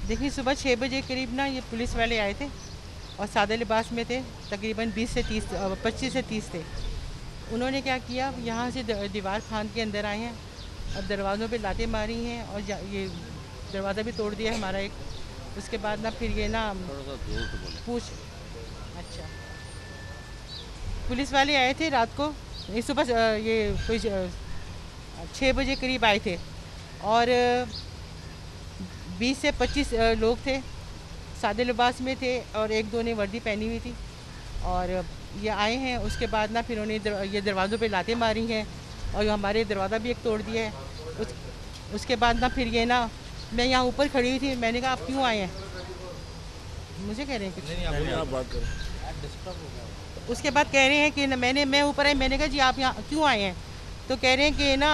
देखिए सुबह 6 बजे करीब ना ये पुलिस वाले आए थे और सादे लिबास में थे। तकरीबन 25 से 30 थे। उन्होंने क्या किया, यहाँ से दीवार फांद के अंदर आए हैं और दरवाज़ों पे लातें मारी हैं और ये दरवाज़ा भी तोड़ दिया हमारा एक। उसके बाद ना फिर ये ना पूछ अच्छा, पुलिस वाले आए थे रात को, ये सुबह ये कोई 6 बजे करीब आए थे और 20 से 25 लोग थे, सादे लिबास में थे और एक दो ने वर्दी पहनी हुई थी। और ये आए हैं, उसके बाद ना फिर उन्हें ये दरवाज़ों पे लातें मारी हैं और हमारे दरवाज़ा भी एक तोड़ दिया है। उसके बाद ना फिर ये ना, मैं यहाँ ऊपर खड़ी हुई थी, मैंने कहा आप क्यों आए हैं, मुझे कह रहे हैं कुछ। आप बात करें। उसके बाद कह रहे हैं कि मैं ऊपर आई, मैंने कहा जी आप यहाँ क्यों आए हैं, तो कह रहे हैं कि ना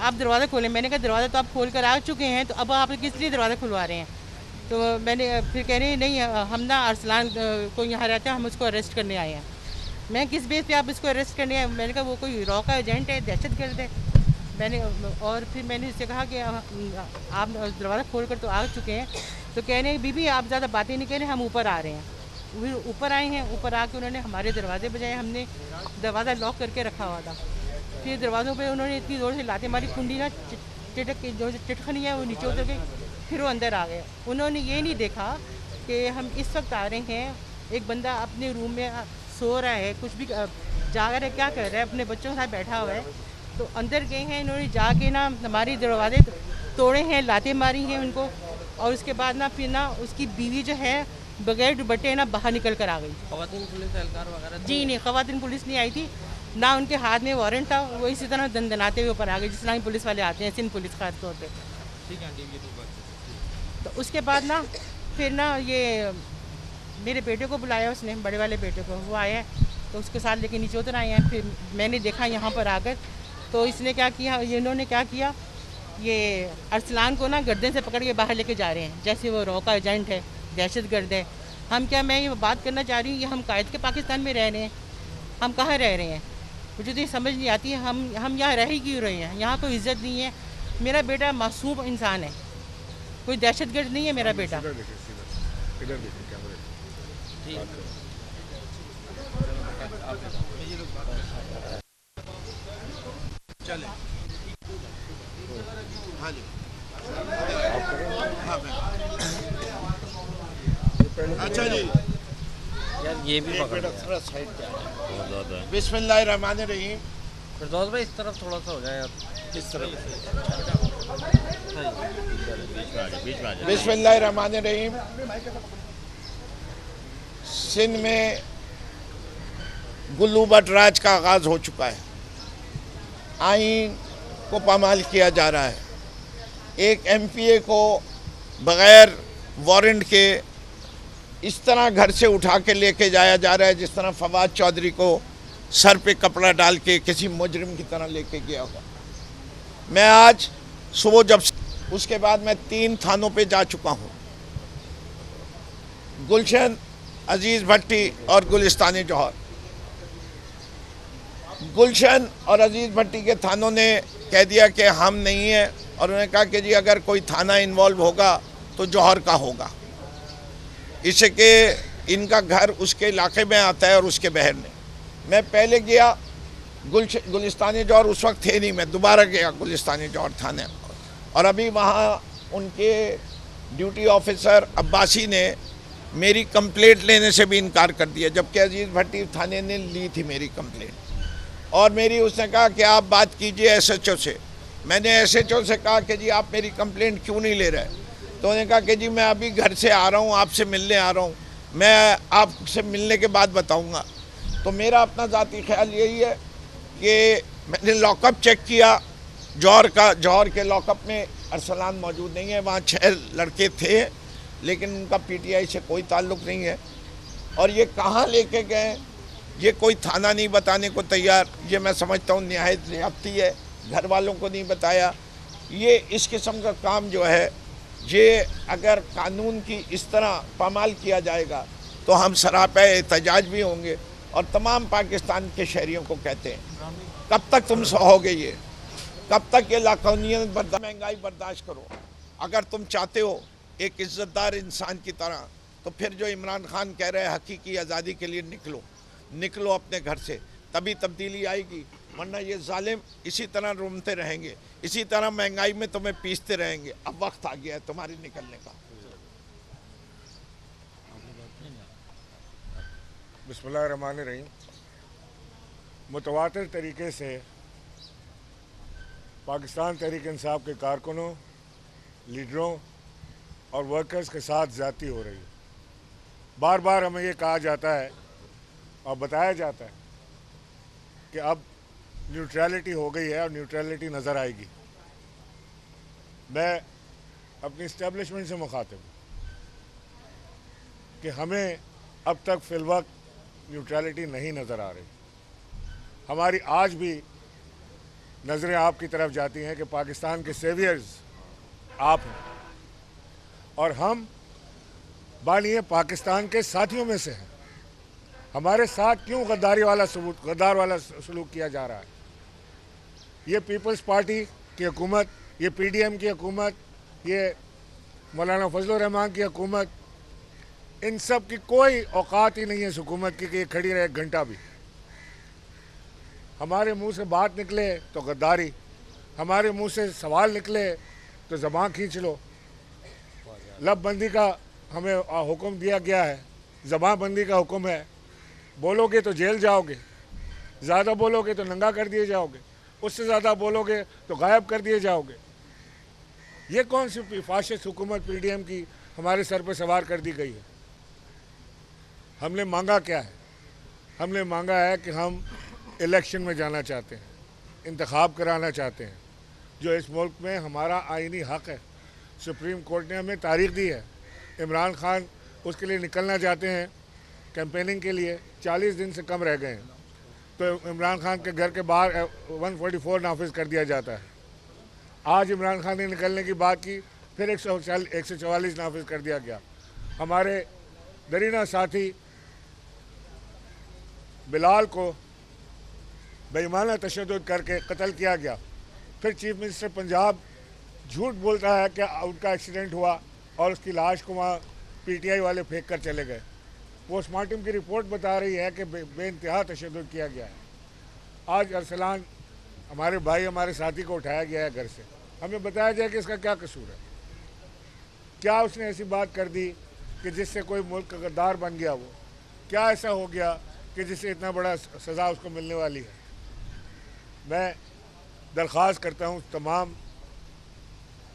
आप दरवाज़ा खोलें। मैंने कहा दरवाज़ा तो आप खोल कर आ चुके हैं, तो अब आप किस लिए दरवाज़ा खुलवा रहे हैं। तो मैंने फिर कह रहे हैं नहीं, हम ना अरसलान को यहाँ रहते हैं, हम उसको अरेस्ट करने आए हैं। मैं किस बेस पे आप इसको अरेस्ट करने आए, मैंने कहा वो कोई रॉ का एजेंट है, दहशतगर्द है। मैंने और फिर मैंने उससे कहा कि आप दरवाज़ा खोल कर तो आ चुके हैं, तो कह रहे हैं बीबी आप ज़्यादा बातें नहीं कह रहे, हम ऊपर आ रहे हैं। फिर ऊपर आए हैं, ऊपर आके उन्होंने हमारे दरवाजे बजाए, हमने दरवाज़ा लॉक करके रखा हुआ था। फिर दरवाज़ों पे उन्होंने इतनी ज़ोर से लाते मारी, कुंडी ना चिटक के जो चिटखनी है वो नीचे उतर गई, फिर वो अंदर आ गए। उन्होंने ये नहीं देखा कि हम इस वक्त आ रहे हैं, एक बंदा अपने रूम में सो रहा है, कुछ भी जाग रहा है, क्या कर रहा है, अपने बच्चों के साथ बैठा हुआ है। तो अंदर गए हैं इन्होंने, जाके ना हमारे दरवाजे तोड़े हैं, लाते मारी हैं उनको। और उसके बाद ना फिर ना उसकी बीवी जो है बगैर दुपट्टे ना बाहर निकल कर आ गई। खवातीन पुलिस एहलकार वगैरह जी नहीं, खवातीन पुलिस नहीं आई थी ना, उनके हाथ में वारंट था, वो इसी तरह दंदनाते हुए ऊपर आ गए, जिस तरह पुलिस वाले आते हैं, सिंध पुलिस खास तौर पे। ठीक है, ये तो बात। तो उसके बाद ना फिर ना ये मेरे बेटे को बुलाया उसने, बड़े वाले बेटे को, वो आया तो उसके साथ लेके नीचे उतर आए हैं। फिर मैंने देखा यहाँ पर आकर, तो इसने क्या किया, इन्होंने क्या किया, ये अरसलान को ना गर्दन से पकड़ के बाहर लेके जा रहे हैं, जैसे वो रॉ का एजेंट है, दहशतगर्द है। हम क्या, मैं ये बात करना चाह रही हूँ, ये हम कायद के पाकिस्तान में रह रहे हैं, हम कहाँ रह रहे हैं, मुझे तो ये समझ नहीं आती है। हम यहाँ रह ही क्यों रहे हैं, यहाँ कोई इज्जत नहीं है। मेरा बेटा मासूम इंसान है, कोई दहशतगर्द नहीं है मेरा बेटा। चले। हाँ जी। अच्छा जी, यार ये भी पकड़ बेटा लिया। थोड़ा साइड पे बहुत ज़्यादा है। बिस्मिल्लाहिर्रहमानिर्रहीम। फिरदौस भाई इस तरफ थोड़ा सा हो जाए आप। किस तरफ? बीच में आ जाए, बीच में आ जाए। बिस्मिल्लाहिर्रहमानिर्रहीम। सिंध में गुल्लू भट्ट राज का आगाज़ हो चुका है, आइन को पामाल किया जा रहा है। एक एमपीए को बग़ैर वारंट के इस तरह घर से उठा के लेके जाया जा रहा है जिस तरह फवाद चौधरी को सर पे कपड़ा डाल के किसी मुजरिम की तरह लेके गया होगा। मैं आज सुबह जब उसके बाद मैं 3 थानों पे जा चुका हूँ, गुलशन, अजीज़ भट्टी और गुलिस्तानी जौहर। गुलशन और अजीज़ भट्टी के थानों ने कह दिया कि हम नहीं हैं, और उन्होंने कहा कि जी अगर कोई थाना इन्वॉल्व होगा तो जौहर का होगा, इससे कि इनका घर उसके इलाके में आता है और उसके बहर में। मैं पहले गया गुलिस्तानी जौहर, उस वक्त थे नहीं, मैं दोबारा गया गुलिस्तानी जौहर थाने, और अभी वहाँ उनके ड्यूटी ऑफिसर अब्बासी ने मेरी कंप्लेंट लेने से भी इनकार कर दिया, जबकि अजीज़ भट्टी थाने ने ली थी मेरी कंप्लेंट। और मेरी उसने कहा कि आप बात कीजिए एसएचओ से। मैंने एसएचओ से कहा कि जी आप मेरी कंप्लेंट क्यों नहीं ले रहे, तो उन्होंने कहा कि जी मैं अभी घर से आ रहा हूँ, आपसे मिलने आ रहा हूँ, मैं आपसे मिलने के बाद बताऊँगा। तो मेरा अपना ज़ाती ख्याल यही है कि मैंने लॉकअप चेक किया जौहर का, जौहर के लॉकअप में अरसलान मौजूद नहीं है, वहाँ 6 लड़के थे लेकिन उनका पीटीआई से कोई ताल्लुक़ नहीं है। और ये कहाँ लेके गए, ये कोई थाना नहीं बताने को तैयार, ये मैं समझता हूँ निहायत ज़्यादती है, घर वालों को नहीं बताया। ये इस किस्म का काम जो है, ये अगर कानून की इस तरह पामाल किया जाएगा तो हम सरापा एहतजाज भी होंगे। और तमाम पाकिस्तान के शहरियों को कहते हैं, कब तक तुम सहोगे, ये कब तक ये लाकौनियत महंगाई बर्दाश्त करो। अगर तुम चाहते हो एक इज्जतदार इंसान की तरह। तो फिर जो इमरान खान कह रहे हैं हकीकी आज़ादी के लिए निकलो, निकलो अपने घर से, तभी तब्दीली आएगी, वरना ये जालिम इसी तरह रूमते रहेंगे, इसी तरह महंगाई में तुम्हें पीसते रहेंगे। अब वक्त आ गया है तुम्हारी निकलने का। बिस्मिल्लाहिर्रहमानिर्रहीम। मुतवातिर तरीके से पाकिस्तान तहरीक इंसाफ के कारकुनों, लीडरों और वर्कर्स के साथ ज़्यादती हो रही है। बार बार हमें ये कहा जाता है और बताया जाता है कि अब न्यूट्रलिटी हो गई है और न्यूट्रलिटी नज़र आएगी। मैं अपनी इस्टेब्लिशमेंट से मुखातिब हूँ कि हमें अब तक फिलवक्त न्यूट्रलिटी नहीं नज़र आ रही। हमारी आज भी नज़रें आपकी तरफ जाती हैं कि पाकिस्तान के सेवियर्स आप हैं और हम बानिए पाकिस्तान के साथियों में से हैं। हमारे साथ क्यों गद्दार वाला सलूक किया जा रहा है? ये पीपल्स पार्टी की हुकूमत, ये पीडीएम की हुकूमत, ये मौलाना फजलुर रहमान की हुकूमत, इन सब की कोई औकात ही नहीं है इस हुकूमत की कि ये खड़ी रहे एक घंटा भी। हमारे मुंह से बात निकले तो गद्दारी, हमारे मुंह से सवाल निकले तो ज़बान खींच लो। लबबंदी का हमें हुक्म दिया गया है, ज़बान बंदी का हुक्म है। बोलोगे तो जेल जाओगे, ज़्यादा बोलोगे तो नंगा कर दिए जाओगे, उससे ज़्यादा बोलोगे तो गायब कर दिए जाओगे। ये कौन सी फाशिस्ट हुकूमत पीडीएम की हमारे सर पर सवार कर दी गई है? हमने मांगा क्या है? हमने मांगा है कि हम इलेक्शन में जाना चाहते हैं, इंतखाब कराना चाहते हैं, जो इस मुल्क में हमारा आईनी हक़ है। सुप्रीम कोर्ट ने हमें तारीख दी है। इमरान खान उसके लिए निकलना चाहते हैं कैंपेनिंग के लिए, 40 दिन से कम रह गए हैं, तो इमरान खान के घर के बाहर 144 नाफिज कर दिया जाता है। आज इमरान खान ने निकलने की बात की, फिर 144 नाफिज कर दिया गया। हमारे दरीना साथी बिलाल को बेईमाना तशद्दुद करके कत्ल किया गया। फिर चीफ मिनिस्टर पंजाब झूठ बोलता है कि उनका एक्सीडेंट हुआ और उसकी लाश को वहाँ पीटीआई वाले फेंक कर चले गए। पोस्टमार्टम की रिपोर्ट बता रही है कि बेइंतहा तशद्दुद किया गया है। आज अरसलान हमारे भाई, हमारे साथी को उठाया गया है घर से। हमें बताया जाए कि इसका क्या कसूर है? क्या उसने ऐसी बात कर दी कि जिससे कोई मुल्क का गद्दार बन गया? वो क्या ऐसा हो गया कि जिससे इतना बड़ा सज़ा उसको मिलने वाली है? मैं दरख्वास्त करता हूँ तमाम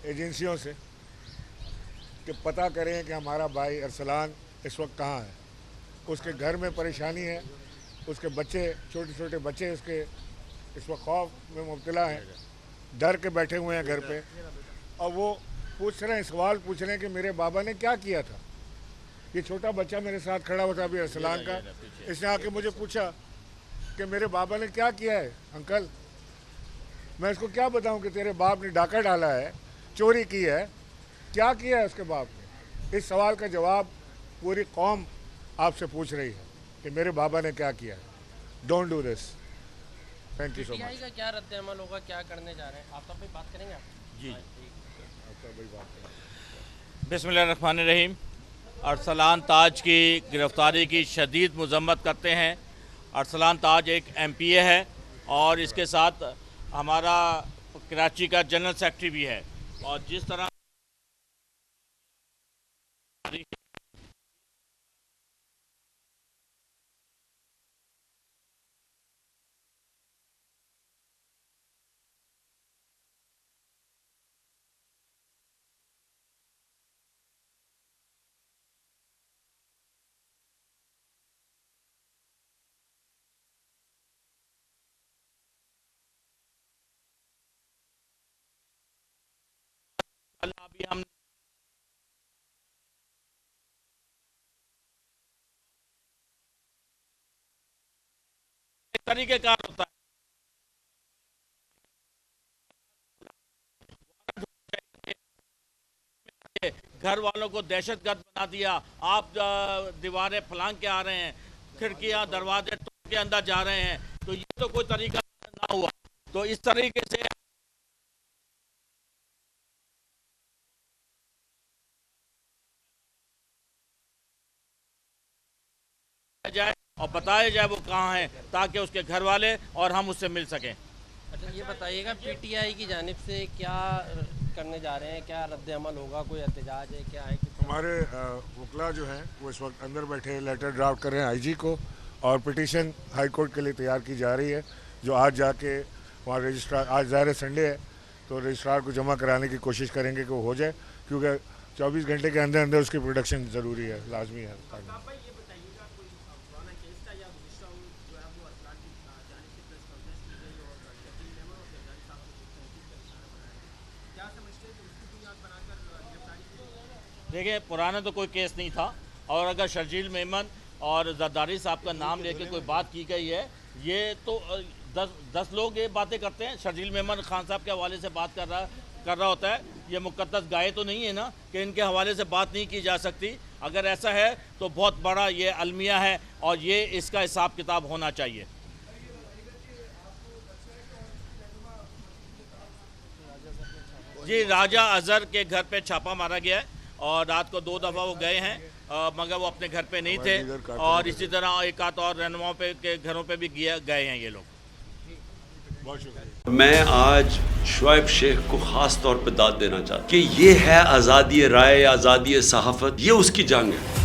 एजेंसियों से कि पता करें कि हमारा भाई अरसलान इस वक्त कहाँ है। उसके घर में परेशानी है, उसके बच्चे, छोटे छोटे बच्चे उसके इस वक्त खौफ में मुब्तला हैं, डर के बैठे हुए हैं घर पे, और वो पूछ रहे हैं, सवाल पूछ रहे हैं कि मेरे बाबा ने क्या किया था। ये छोटा बच्चा मेरे साथ खड़ा हुआ था अभी अरसलान का, इसने आके मुझे पूछा कि मेरे बाबा ने क्या किया है अंकल। मैं इसको क्या बताऊं कि तेरे बाप ने डाका डाला है, चोरी की है, क्या किया है उसके बाप ने? इस सवाल का जवाब पूरी कौम आपसे पूछ रही है कि मेरे बाबा ने क्या किया है। Don't do this. Thank you so much. का क्या रद्द अमल होगा, क्या करने जा रहे हैं आप? सब बात करेंगे आप जी? बिस्मिल्लाहिर्रहमानिर्रहीम। अरसलान ताज की गिरफ्तारी की शदीद मज़म्मत करते हैं। अरसलान ताज एक एमपीए है और इसके साथ हमारा कराची का जनरल सेक्रेटरी भी है, और जिस तरह अभी हम तरीक़ेकार होता है, घर वालों को दहशतगर्द बना दिया, आप दीवारें फलांग के आ रहे हैं, खिड़कियां दरवाजे तोड़ के अंदर जा रहे हैं, तो ये तो कोई तरीका ना हुआ। तो इस तरीके से जाए और बताया जाए वो कहाँ है, ताकि उसके घर वाले और हम उससे मिल सकें। अच्छा ये बताइएगा, पीटीआई की जानिब से क्या करने जा रहे हैं, क्या रद्द अमल होगा, कोई एहतजाज है, क्या है? हमारे वकला जो हैं वो इस वक्त अंदर बैठे लेटर ड्राफ्ट कर रहे हैं आईजी को, और पिटीशन हाई कोर्ट के लिए तैयार की जा रही है, जो आज जाके वहाँ रजिस्ट्रार, आज ज़ाहिर संडे है तो रजिस्ट्रार को जमा कराने की कोशिश करेंगे कि वो हो जाए, क्योंकि 24 घंटे के अंदर अंदर उसकी प्रोडक्शन ज़रूरी है, लाजमी है। देखिए, पुराना तो कोई केस नहीं था, और अगर शर्जील मेमन और जरदारी साहब का नाम लेके कोई बात की गई है, ये तो 10 लोग ये बातें करते हैं। शर्जील मेमन खान साहब के हवाले से बात कर रहा होता है, ये मुकद्दस गाय तो नहीं है ना कि इनके हवाले से बात नहीं की जा सकती। अगर ऐसा है तो बहुत बड़ा ये अलमिया है, और ये इसका हिसाब किताब होना चाहिए। जी, राजा अजहर के घर पे छापा मारा गया है, और रात को 2 दफ़ा वो गए हैं, मगर वो अपने घर पे नहीं थे, और इसी तरह एक आध और रहनुमाओं पे के घरों पे भी गए हैं ये लोग। बहुत शुक्रिया। मैं आज शुएब शेख को खास तौर पे दाद देना चाहता हूँ कि ये है आज़ादी राय, आज़ादी सहाफ़त, ये उसकी जंग है।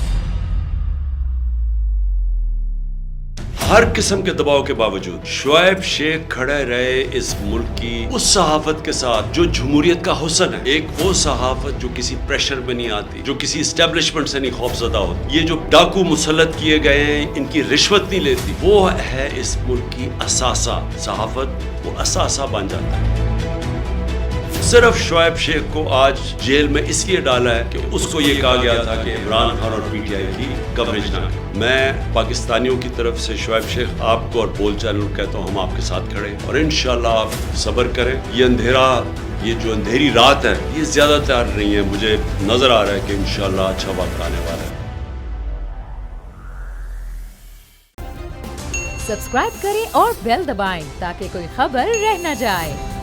हर किस्म के दबाव के बावजूद शुएब शेख खड़े रहे इस मुल्क की उस सहाफत के साथ जो जमहूरियत का हुस्न है। एक वो सहाफत जो किसी प्रेशर में नहीं आती, जो किसी एस्टेब्लिशमेंट से नहीं खौफजदा होती। ये जो डाकू मुसल्लत किए गए हैं, इनकी रिश्वत नहीं लेती, वो है इस मुल्क की असासा। सहाफत वो असासा बन जाता है। सिर्फ शुएब शेख को आज जेल में इसलिए डाला है कि उसको ये कहा गया था कि इमरान खान और पीटीआई की कवरेज ना करें। मैं पाकिस्तानियों की तरफ से शुएब शेख आपको और बोल चैनल कहता हूँ, हम आपके साथ खड़े हैं, और इंशाल्लाह आप सब्र करें। ये अंधेरा, ये जो अंधेरी रात है, ये ज्यादा तैयार नहीं है। मुझे नजर आ रहा है कि इंशाल्लाह अच्छा वक्त आने वाला है। सब्सक्राइब करें और बेल दबाएं ताकि कोई खबर रह न जाए।